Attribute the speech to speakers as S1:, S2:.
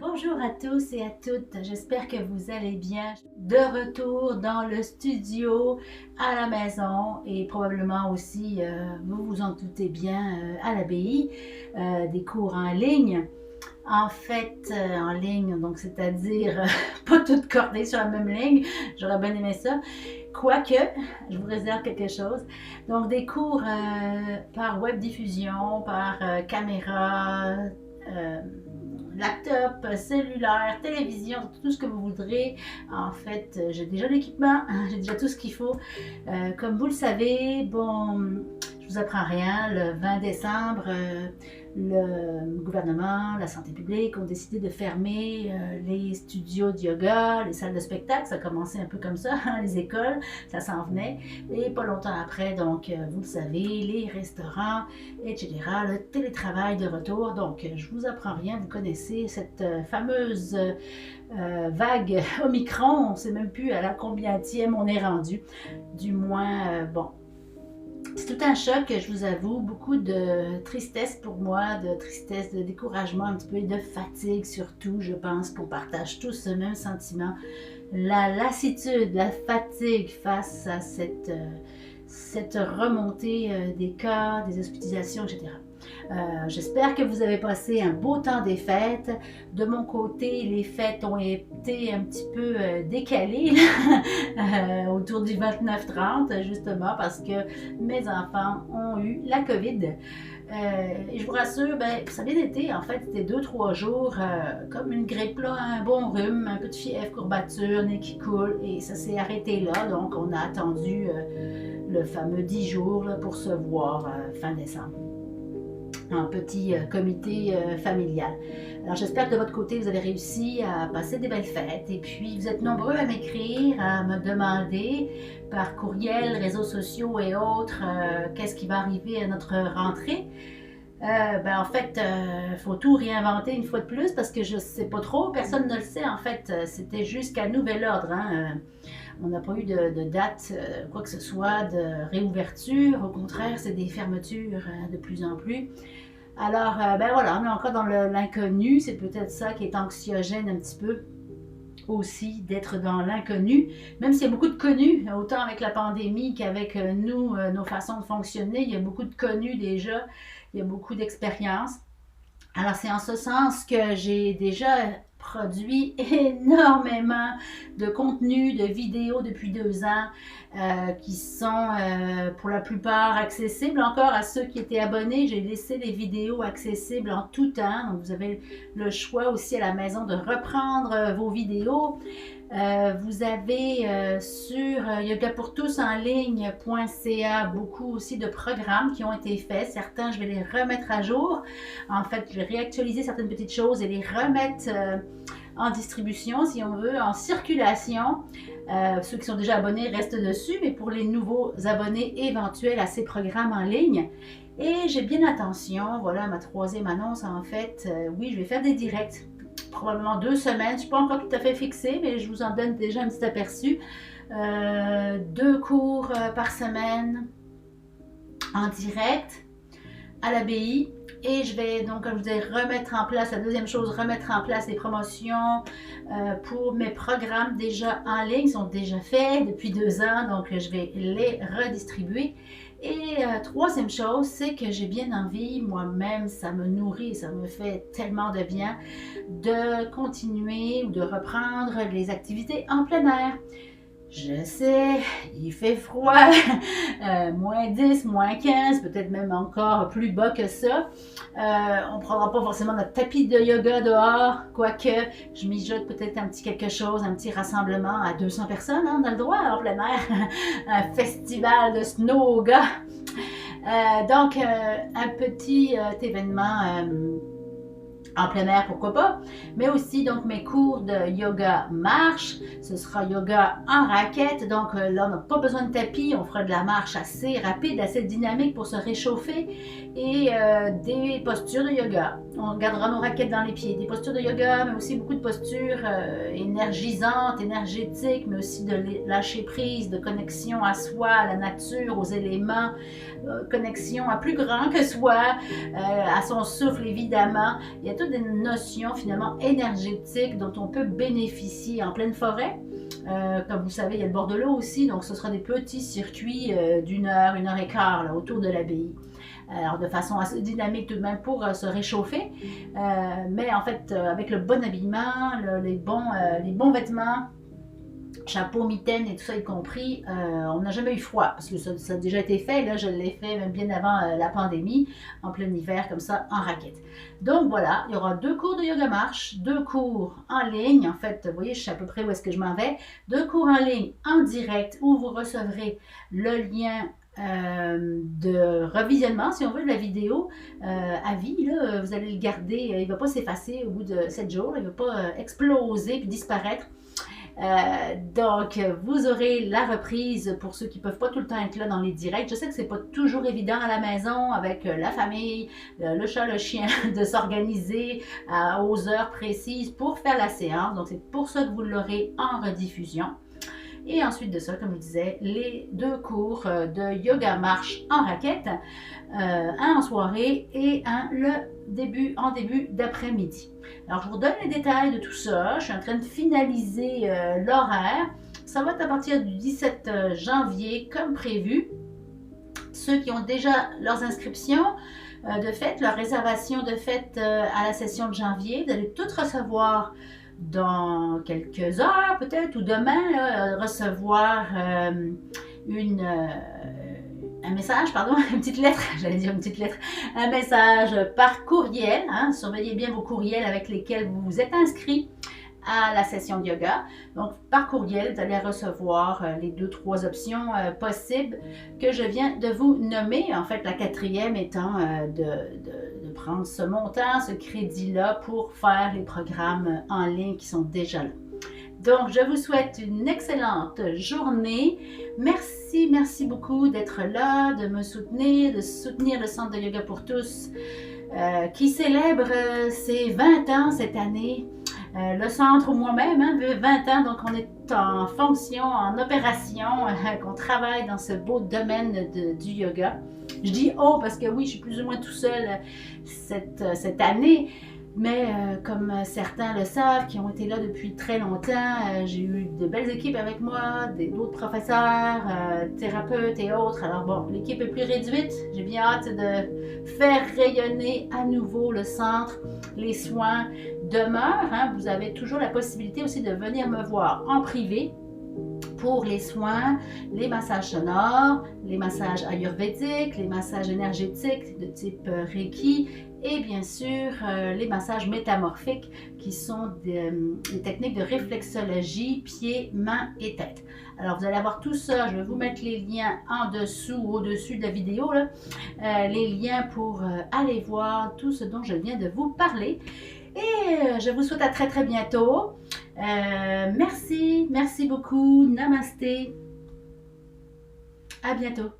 S1: Bonjour à tous et à toutes, j'espère que vous allez bien. De retour dans le studio, à la maison et probablement aussi, vous vous en doutez bien, à l'abbaye, des cours en ligne. En fait, en ligne, donc c'est-à-dire pas toutes cordées sur la même ligne, j'aurais bien aimé ça. Quoique, je vous réserve quelque chose. Donc des cours par web diffusion, par caméra, euh, laptop, cellulaire, télévision, tout ce que vous voudrez. En fait, j'ai déjà l'équipement, j'ai déjà tout ce qu'il faut. Comme vous le savez, bon, je vous apprends rien, le 20 décembre, le gouvernement, la santé publique ont décidé de fermer les studios de yoga, les salles de spectacle. Ça a commencé un peu comme ça, les écoles, ça s'en venait. Et pas longtemps après, donc, vous le savez, les restaurants, etc. Le télétravail de retour. Donc, je vous apprends rien, vous connaissez cette fameuse vague Omicron. On ne sait même plus à la combienième on est rendu. Du moins, bon, c'est tout un choc, je vous avoue, beaucoup de tristesse pour moi, de tristesse, de découragement un petit peu et de fatigue surtout. Je pense qu'on partage tous ce même sentiment. La lassitude, la fatigue face à cette remontée des cas, des hospitalisations, etc. J'espère que vous avez passé un beau temps des fêtes. De mon côté, les fêtes ont été un petit peu décalées autour du 29-30, justement parce que mes enfants ont eu la COVID. Et je vous rassure, ben, ça a bien été. En fait, c'était 2-3 jours comme une grippe, là, un bon rhume, un peu de fièvre, courbature, nez qui coule, et ça s'est arrêté là. Donc, on a attendu le fameux 10 jours là, pour se voir fin décembre en petit comité familial. Alors j'espère que de votre côté, vous avez réussi à passer des belles fêtes et puis vous êtes nombreux à m'écrire, à me demander par courriel, réseaux sociaux et autres, qu'est-ce qui va arriver à notre rentrée. En fait, faut tout réinventer une fois de plus parce que je ne sais pas trop, personne ne le sait en fait, c'était jusqu'à nouvel ordre. On n'a pas eu de date, quoi que ce soit, de réouverture. Au contraire, c'est des fermetures de plus en plus. Alors, ben voilà, on est encore dans l'inconnu. C'est peut-être ça qui est anxiogène un petit peu aussi, d'être dans l'inconnu. Même s'il y a beaucoup de connus, autant avec la pandémie qu'avec nous, nos façons de fonctionner, il y a beaucoup de connus déjà, il y a beaucoup d'expérience. Alors, c'est en ce sens que j'ai déjà produit énormément de contenu, de vidéos depuis 2 ans qui sont pour la plupart accessibles encore à ceux qui étaient abonnés. J'ai laissé les vidéos accessibles en tout temps. Donc, vous avez le choix aussi à la maison de reprendre vos vidéos. Vous avez sur yoga pour tous en ligne.ca beaucoup aussi de programmes qui ont été faits. Certains, je vais les remettre à jour. En fait, je vais réactualiser certaines petites choses et les remettre en distribution, si on veut, en circulation. Ceux qui sont déjà abonnés restent dessus, mais pour les nouveaux abonnés éventuels à ces programmes en ligne. Et j'ai bien attention, voilà ma troisième annonce en fait. Oui, je vais faire des directs probablement 2 semaines. Je ne suis pas encore tout à fait fixée, mais je vous en donne déjà un petit aperçu. 2 cours par semaine en direct à l'abbaye. Et je vais donc, comme je vous disais, remettre en place, la deuxième chose, remettre en place les promotions pour mes programmes déjà en ligne. Ils sont déjà faits depuis 2 ans, donc je vais les redistribuer. Et troisième chose, c'est que j'ai bien envie, moi-même, ça me nourrit, ça me fait tellement de bien, de continuer ou de reprendre les activités en plein air. Je sais, il fait froid, -10, -15, peut-être même encore plus bas que ça. On ne prendra pas forcément notre tapis de yoga dehors, quoique je mijote peut-être un petit quelque chose, un petit rassemblement à 200 personnes, on a le droit en plein air, un festival de snow yoga. Donc, un petit événement en plein air, pourquoi pas, mais aussi donc mes cours de yoga marche, ce sera yoga en raquette, donc là on n'a pas besoin de tapis, on fera de la marche assez rapide, assez dynamique pour se réchauffer et des postures de yoga. On gardera nos raquettes dans les pieds, des postures de yoga, mais aussi beaucoup de postures énergisantes, énergétiques, mais aussi de lâcher prise, de connexion à soi, à la nature, aux éléments, connexion à plus grand que soi, à son souffle évidemment. Il y a toutes des notions finalement énergétiques dont on peut bénéficier en pleine forêt. Comme vous savez, il y a le bord de l'eau aussi, donc ce sera des petits circuits d'une heure et quart là, autour de l'abbaye. Alors de façon assez dynamique tout de même pour se réchauffer, mais en fait avec le bon habillement, les bons vêtements, chapeau, mitaine et tout ça y compris, on n'a jamais eu froid parce que ça a déjà été fait. Là, je l'ai fait même bien avant la pandémie, en plein hiver comme ça, en raquette. Donc voilà, il y aura 2 cours de yoga marche, 2 cours en ligne. En fait, vous voyez, je sais à peu près où est-ce que je m'en vais. 2 cours en ligne en direct où vous recevrez le lien de revisionnement, si on veut, de la vidéo à vie. Là, vous allez le garder, il ne va pas s'effacer au bout de 7 jours, il ne va pas exploser puis disparaître. Donc, vous aurez la reprise pour ceux qui ne peuvent pas tout le temps être là dans les directs. Je sais que ce n'est pas toujours évident à la maison avec la famille, le chat, le chien, de s'organiser aux heures précises pour faire la séance. Donc, c'est pour ça que vous l'aurez en rediffusion. Et ensuite de ça, comme je disais, les 2 cours de yoga marche en raquette, un en soirée et un en début d'après-midi. Alors, je vous donne les détails de tout ça. Je suis en train de finaliser l'horaire. Ça va être à partir du 17 janvier, comme prévu. Ceux qui ont déjà leurs inscriptions de fait, leur réservation de fait à la session de janvier, vous allez toutes recevoir dans quelques heures peut-être ou demain recevoir un message, pardon, une petite lettre, j'allais dire une petite lettre, un message par courriel, hein, surveillez bien vos courriels avec lesquels vous vous êtes inscrits à la session de yoga. Donc, par courriel, vous allez recevoir les 2-3 options possibles que je viens de vous nommer. En fait, la 4e étant de prendre ce montant, ce crédit-là pour faire les programmes en ligne qui sont déjà là. Donc, je vous souhaite une excellente journée. Merci beaucoup d'être là, de me soutenir, de soutenir le Centre de Yoga pour tous qui célèbre ses 20 ans cette année. Le centre ou moi-même, hein, 20 ans, donc on est en fonction, en opération, qu'on travaille dans ce beau domaine du yoga. Je dis « oh » parce que oui, je suis plus ou moins tout seul cette année, mais comme certains le savent, qui ont été là depuis très longtemps, j'ai eu de belles équipes avec moi, d'autres professeurs, thérapeutes et autres. Alors bon, l'équipe est plus réduite, j'ai bien hâte de faire rayonner à nouveau le centre. Les soins demeurent, hein. Vous avez toujours la possibilité aussi de venir me voir en privé pour les soins, les massages sonores, les massages ayurvédiques, les massages énergétiques de type Reiki et bien sûr les massages métamorphiques qui sont des techniques de réflexologie, pieds, mains et tête. Alors vous allez avoir tout ça, je vais vous mettre les liens en dessous, au-dessus de la vidéo, là, les liens pour aller voir tout ce dont je viens de vous parler. Et je vous souhaite à très bientôt. Merci beaucoup. Namasté. À bientôt.